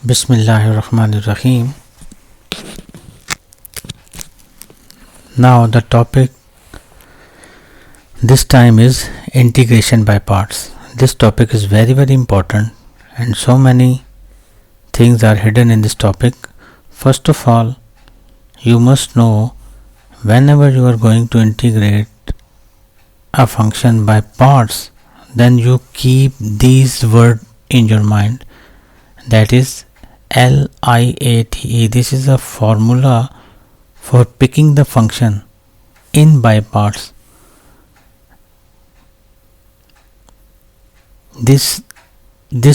Bismillahirrahmanirrahim. Now the topic this time is integration by parts. This topic is very important and so many things are hidden in this topic. First of all, you must know whenever you are going to integrate a function by parts, then you keep these words in your mind, that is LIATE. This is a formula for picking the function in by parts. This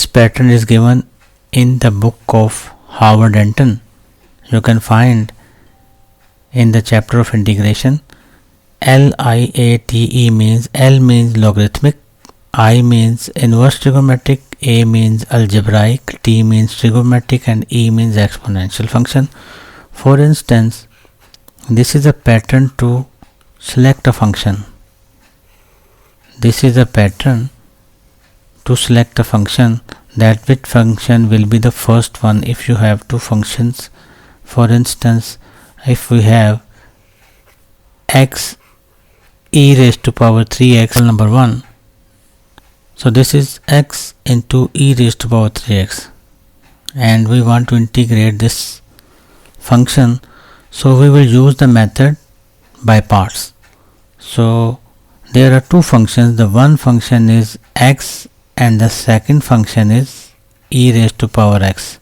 pattern is given in the book of Howard Denton. You can find in the chapter of integration. LIATE means L means logarithmic, I means inverse trigonometric, A means algebraic, T means trigonometric, and E means exponential function. For instance, this is a pattern to select a function. This is a pattern to select a function, that which function will be the first one if you have two functions. For instance, if we have x e raised to power 3x number 1, so this is x into e raised to power 3x, and we want to integrate this function, so we will use the method by parts. So there are two functions, the one function is x and the second function is e raised to power x.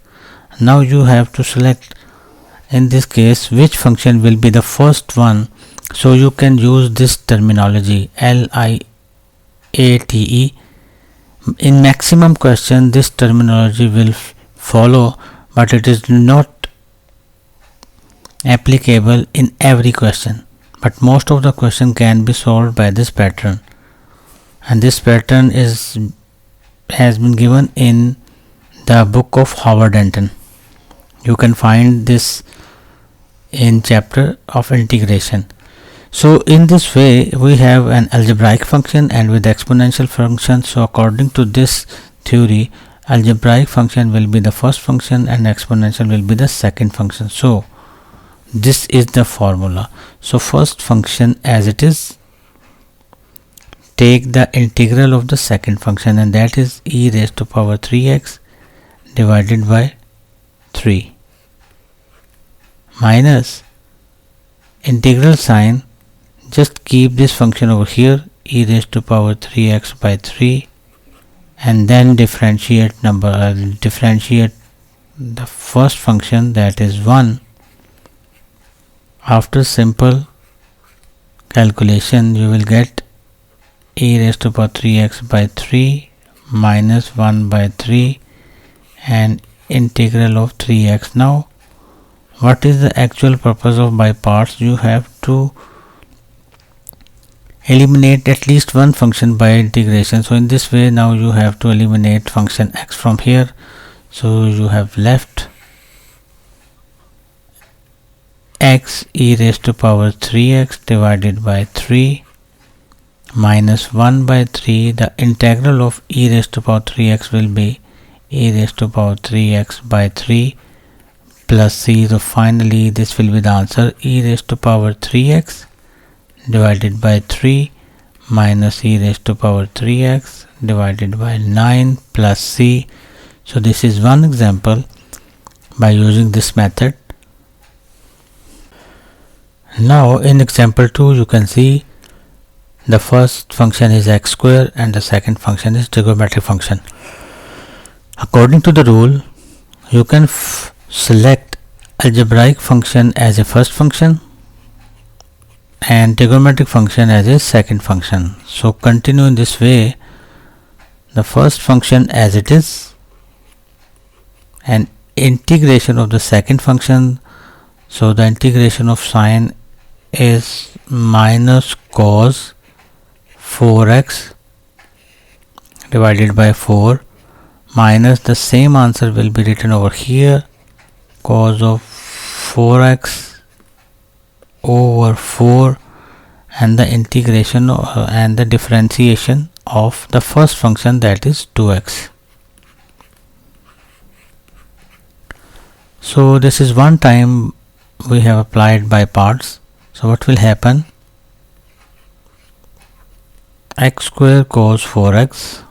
Now you have to select in this case which function will be the first one, so you can use this terminology LIATE. In maximum question this terminology will follow, but it is not applicable in every question, but most of the question can be solved by this pattern, and this pattern has been given in the book of Howard Denton. You can find this in chapter of integration. So in this way we have an algebraic function and with exponential function. So according to this theory, algebraic function will be the first function and exponential will be the second function. So this is the formula. So first function as it is, take the integral of the second function, and that is e raised to power 3x divided by 3 minus integral sign. Just keep this function over here, e raised to power 3x by 3, and then differentiate the first function, that is 1. After simple calculation you will get e raised to power 3x by 3 minus 1 by 3 and integral of 3x. Now what is the actual purpose of by parts? You have to eliminate at least one function by integration. So in this way now you have to eliminate function x from here. So you have left x e raised to power 3x divided by 3 minus 1 by 3. The integral of e raised to power 3x will be e raised to power 3x by 3 plus c. So finally this will be the answer, e raised to power 3x divided by 3 minus e raised to power 3x divided by 9 plus c. So this is one example by using this method. Now in example 2 you can see the first function is x square and the second function is trigonometric function. According to the rule, you can select algebraic function as a first function and trigonometric function as a second function. So continue in this way, the first function as it is and integration of the second function. So the integration of sign is minus cos 4x divided by 4 minus the same answer will be written over here, cos of 4x over 4, and the integration and the differentiation of the first function, that is 2x. So this is one time we have applied by parts. So what will happen? X square cos 4x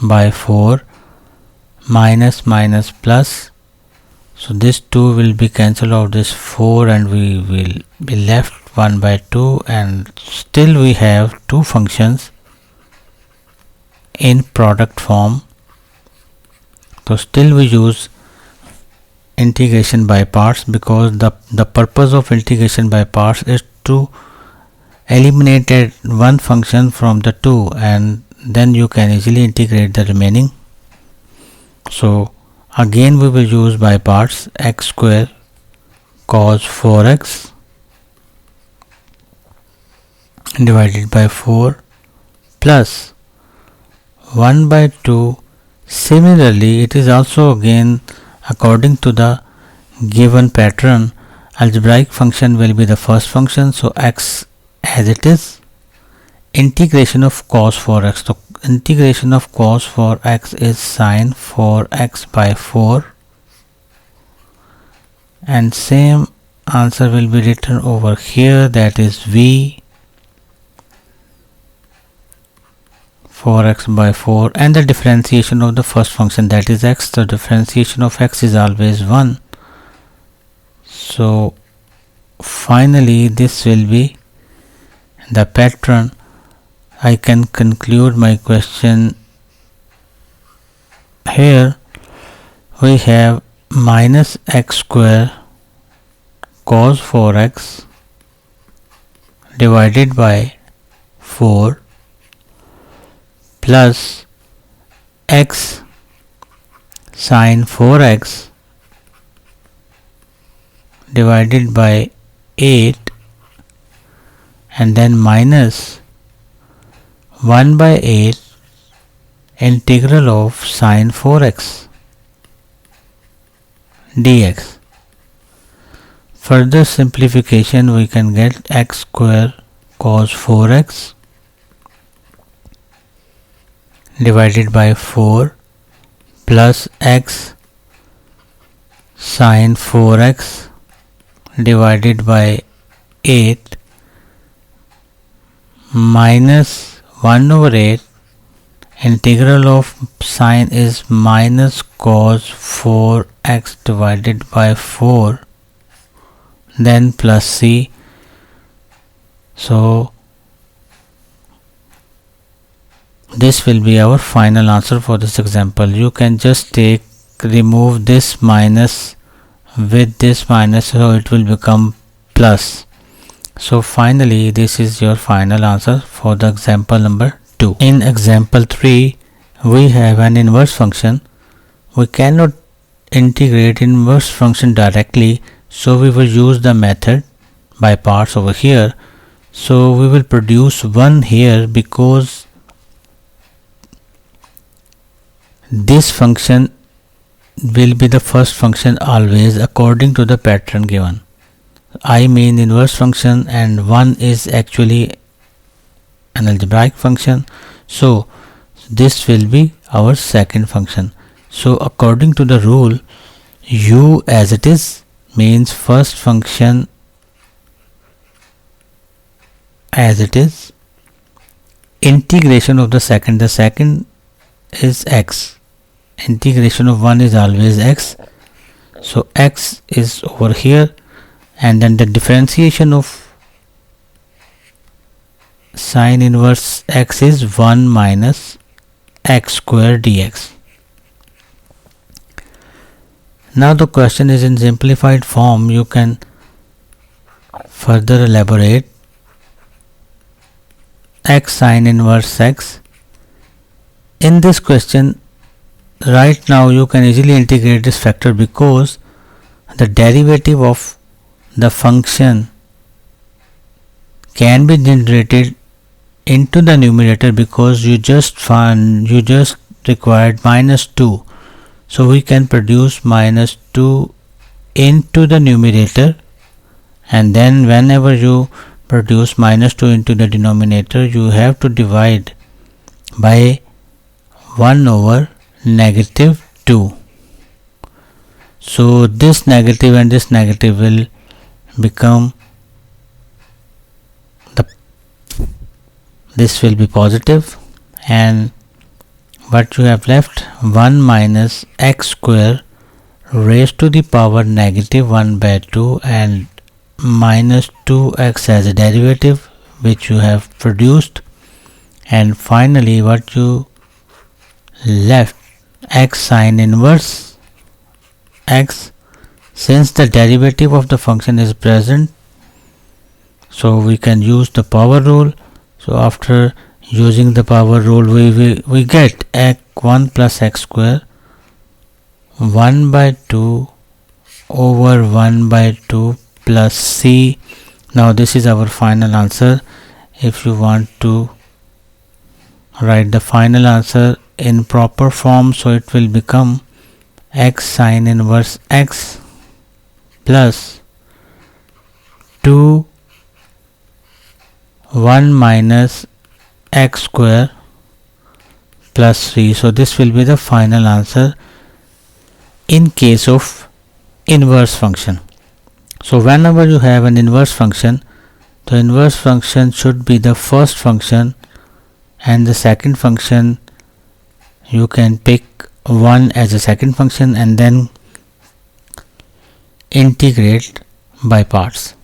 by 4 minus minus plus. So this 2 will be cancelled out this 4 and we will be left 1 by 2, and still we have two functions in product form. So still we use integration by parts, because the purpose of integration by parts is to eliminate one function from the two, and then you can easily integrate the remaining. So again we will use by parts. X square cos 4x divided by 4 plus 1 by 2. Similarly, it is also again according to the given pattern, algebraic function will be the first function. So x as it is, integration of cos 4x. So integration of cos 4x is sin 4x by 4, and same answer will be written over here, that is v 4x by 4, and the differentiation of the first function, that is x. The differentiation of x is always 1. So finally this will be the pattern. I can conclude my question here. We have minus x square cos 4x divided by 4 plus x sin 4x divided by 8, and then minus 1 by 8 integral of sin 4x dx. Further simplification, we can get x square cos 4x divided by 4 plus x sin 4x divided by 8 minus 1 over 8. Integral of sine is minus cos 4x divided by 4, then plus c. So this will be our final answer for this example. You can just remove this minus with this minus, so it will become plus. So finally this is your final answer for the example number 2. In example 3, we have an inverse function. We cannot integrate inverse function directly, so we will use the method by parts over here. So we will produce 1 here, because this function will be the first function always according to the pattern given. I mean inverse function, and 1 is actually an algebraic function. So this will be our second function. So according to the rule, u as it is means first function as it is, integration of the second is x, integration of 1 is always x. So x is over here, and then the differentiation of sine inverse x is 1 minus x square dx. Now the question is in simplified form. You can further elaborate. X sine inverse x. In this question, right now you can easily integrate this factor, because the derivative of the function can be generated into the numerator, because you just required minus 2. So we can produce minus 2 into the numerator, and then whenever you produce minus 2 into the denominator, you have to divide by 1 over negative 2. So this negative and this negative will become this will be positive, and what you have left 1 minus x square raised to the power negative 1 by 2 and minus 2x as a derivative which you have produced, and finally what you left x sine inverse x. Since the derivative of the function is present, so we can use the power rule. So after using the power rule we get x 1 plus x square 1 by 2 over 1 by 2 plus c. Now this is our final answer. If you want to write the final answer in proper form, so it will become x sine inverse x plus 2 1 minus x square plus 3. So this will be the final answer in case of inverse function. So whenever you have an inverse function, the inverse function should be the first function, and the second function you can pick 1 as a second function and then integrate by parts.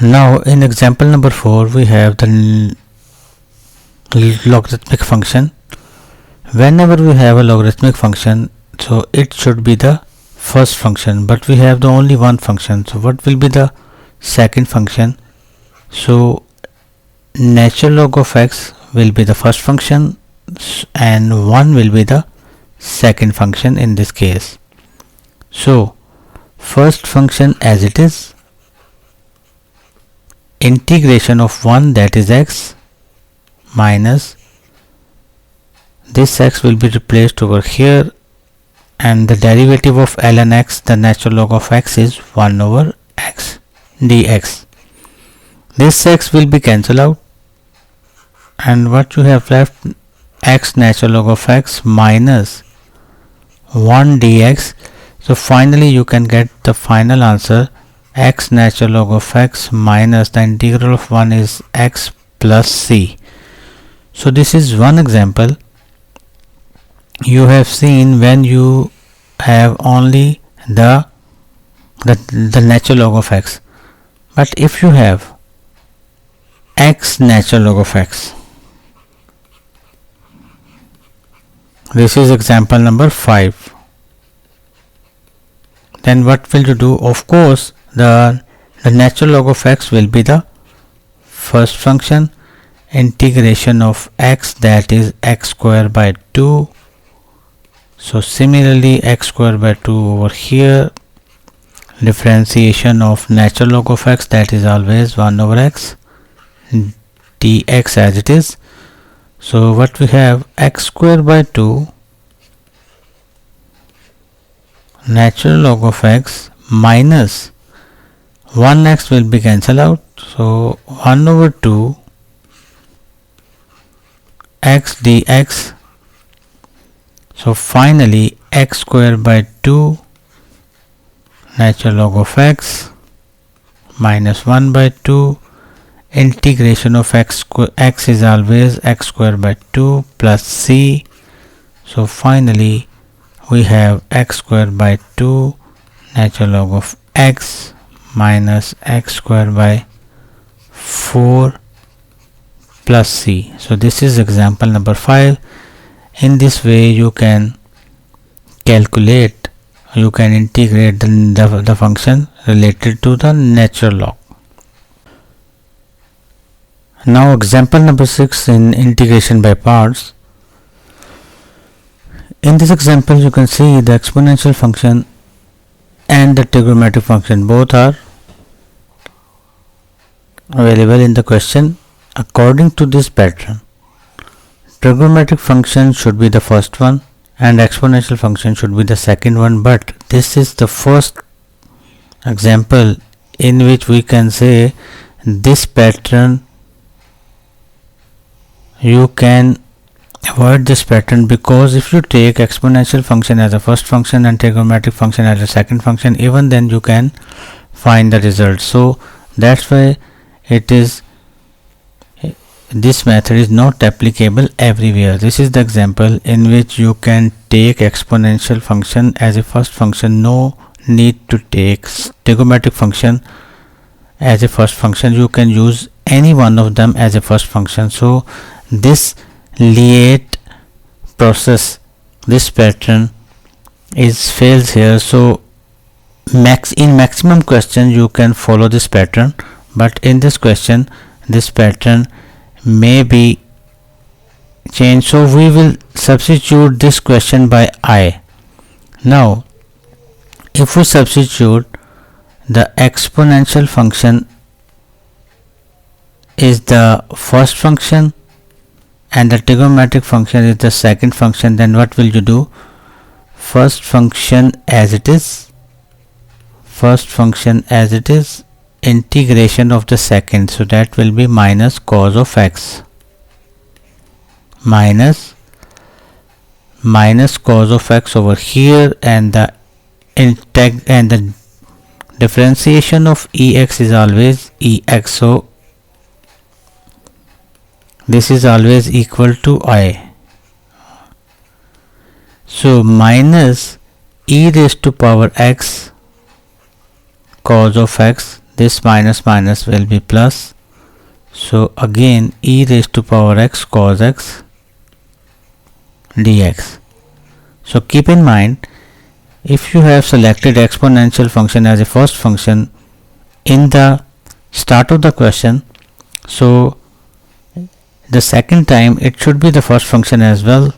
Now in example number 4 we have the logarithmic function. Whenever we have a logarithmic function, so it should be the first function, but we have the only one function. So what will be the second function? So natural log of x will be the first function and 1 will be the second function in this case. So first function as it is, integration of 1, that is x, minus this x will be replaced over here, and the derivative of ln x, the natural log of x, is 1 over x dx. This x will be cancelled out, and what you have left, x natural log of x minus 1 dx. So finally you can get the final answer, x natural log of x minus the integral of 1 is x plus c. So this is one example. You have seen when you have only the natural log of x, but if you have x natural log of x, this is example number 5, then what will you do? Of course the natural log of x will be the first function, integration of x, that is x square by 2. So similarly x square by 2 over here, differentiation of natural log of x, that is always 1 over x dx as it is. So what we have, x square by 2 natural log of x minus 1x will be cancelled out, so 1 over 2 x dx. So finally x square by 2 natural log of x minus 1 by 2 integration of x is always x square by 2 plus c. So finally we have x square by 2 natural log of x minus x square by 4 plus c. So this is example number 5. In this way you can calculate, you can integrate the function related to the natural log. Now example number 6 in integration by parts. In this example you can see the exponential function and the trigonometric function both are available in the question. According to this pattern, trigonometric function should be the first one and exponential function should be the second one, but this is the first example in which we can say this pattern you can avoid this pattern, because if you take exponential function as a first function and trigonometric function as a second function, even then you can find the result. So that's why it is, this method is not applicable everywhere. This is the example in which you can take exponential function as a first function. No need to take trigonometric function as a first function. You can use any one of them as a first function. So this Liet process, this pattern is fails here. So in maximum question you can follow this pattern, but in this question this pattern may be changed. So we will substitute this question by I. Now if we substitute, the exponential function is the first function and the trigonometric function is the second function, then what will you do? First function as it is, integration of the second, so that will be minus cos of x, minus cos of x over here, and the differentiation of ex is always ex, so this is always equal to I. So minus e raised to power x cos of x, this minus minus will be plus, so again e raised to power x cos x dx. So keep in mind, if you have selected exponential function as a first function in the start of the question, so the second time it should be the first function as well.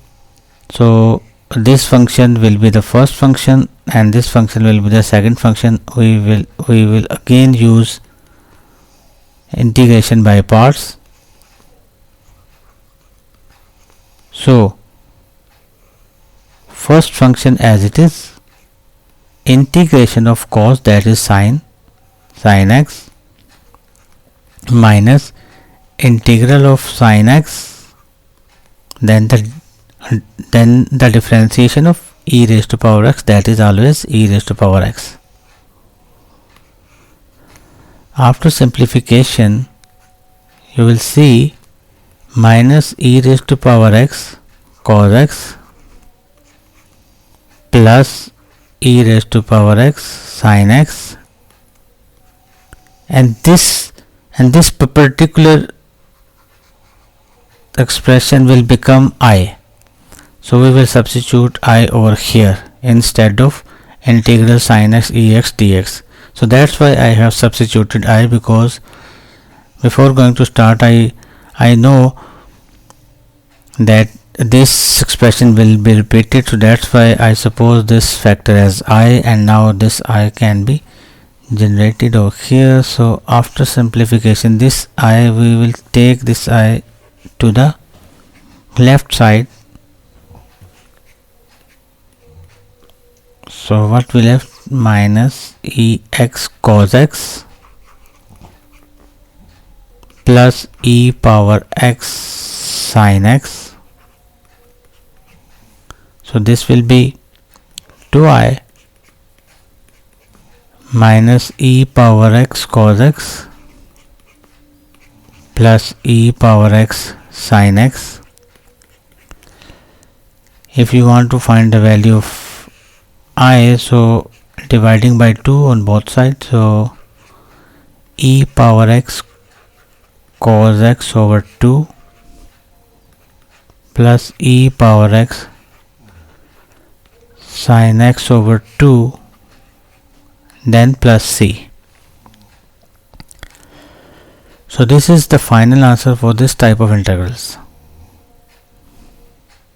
So this function will be the first function and this function will be the second function. We will again use integration by parts. So first function as it is, integration of cos, that is sin x, minus integral of sin x, then the differentiation of e raised to power x, that is always e raised to power x. After simplification you will see minus e raised to power x cos x plus e raised to power x sin x, and this particular expression will become I. So we will substitute I over here instead of integral sin x ex dx. So that's why I have substituted I, because before going to start I know that this expression will be repeated, so that's why I suppose this factor as I, and now this I can be generated over here. So after simplification, this I, we will take this I to the left side. So what we left, minus ex cos x plus e power x sin x. So this will be 2i minus e power x cos x plus e power x sin x. If you want to find the value of I, so dividing by 2 on both sides, so e power x cos x over 2 plus e power x sin x over 2, then plus c. So this is the final answer for this type of integrals.